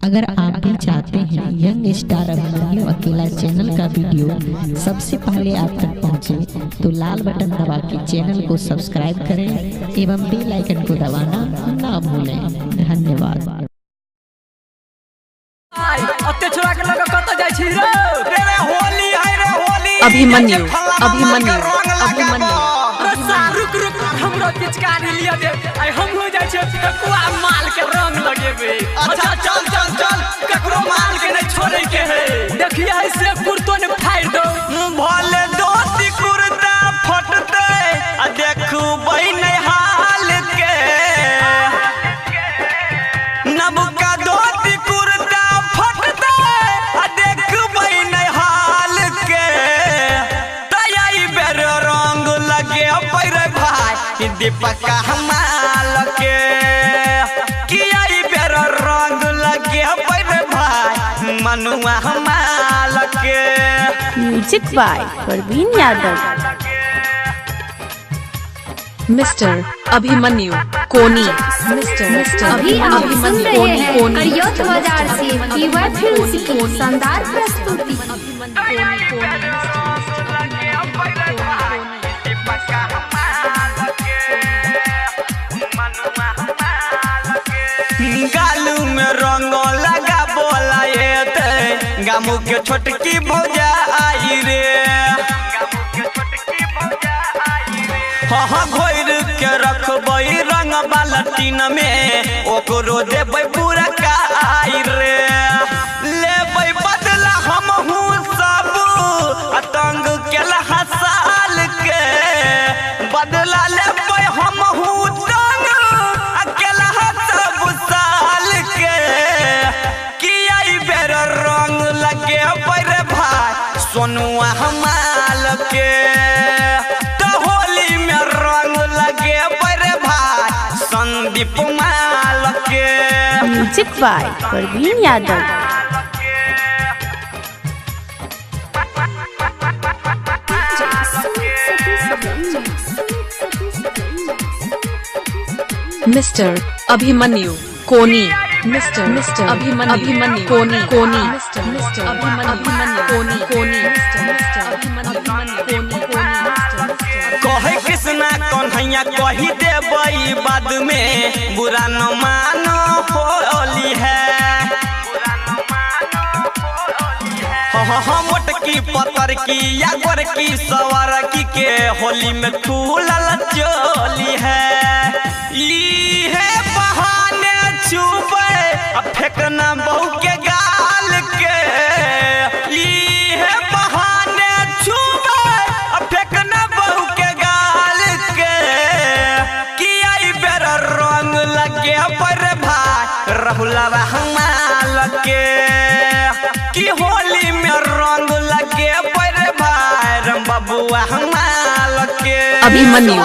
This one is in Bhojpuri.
अगर आप भी चाहते हैं यंग स्टार अभिमन्यु अकेला चैनल का वीडियो सबसे पहले आप तक पहुंचे, तो लाल बटन दबा के चैनल को सब्सक्राइब करें एवं बेल आइकन को दबाना ना भूलें। धन्यवाद। अभिमन्यु हमरो पिचकारी लिया दे आई हम हो जाय छै ककुआ माल के रंग लगेबे। अच्छा चल चल चल ककरो माल के नहीं छोड़े के है। देखिए ऐसे कुर्तो ने फाड़ दो भले दोस्ती कुर्ता फटते आ देखू बहिन हाल के नबका दोस्ती कुर्ता फटते आ देखू बहिन हाल के तई बेर रंग लगे पैरे भाई दीपका हमाल के किया बेर रंग लगे पैरे भाई मनुआ हमाल के। Music by Parveen Yadav. Mister Abhimanyu Koni. अभी आप सुन रहे हैं अरियत बाजार से टीवा फिल्म्स की शानदार प्रस्तुति। गालू में रंग लगा बोला ये गामू के छोटकी भौजा आई रे। हाँ घोर के रखबई रंग बाल्टीन में ओकरो देबै पूरा का आई रे। लेबै बदला हम हूँ सब अतंग के हसाल के बदला लेबै हम हूँ तंग अकेला सब साल के किया बेर रंग लगे पैरे भाई सोनुआ हमाल के होली में रंग लगे पैरे भाई संदीप माल के। Music by Parveen Yadav. Mister Abhimanyu Koni. Mister Abhimanyu Koni. Mister Abhimanyu कोनी। कहे कृष्णा कन्हैया कही देबई बाद में बुरा न मानो होली है। मोटकी पतर की या गोरकी सवार की के होली में खुलल चोली है। है बहाने छुपे फेंकना बहू के गाल के है बहाने छुपे फेंकना बहू के गाल के किया बेर रंग लगे पर भाई रहुलवा हमाल के कि होली में रंग लगे पर भाई रम बबुआ हमाल के। अभिमन्यु।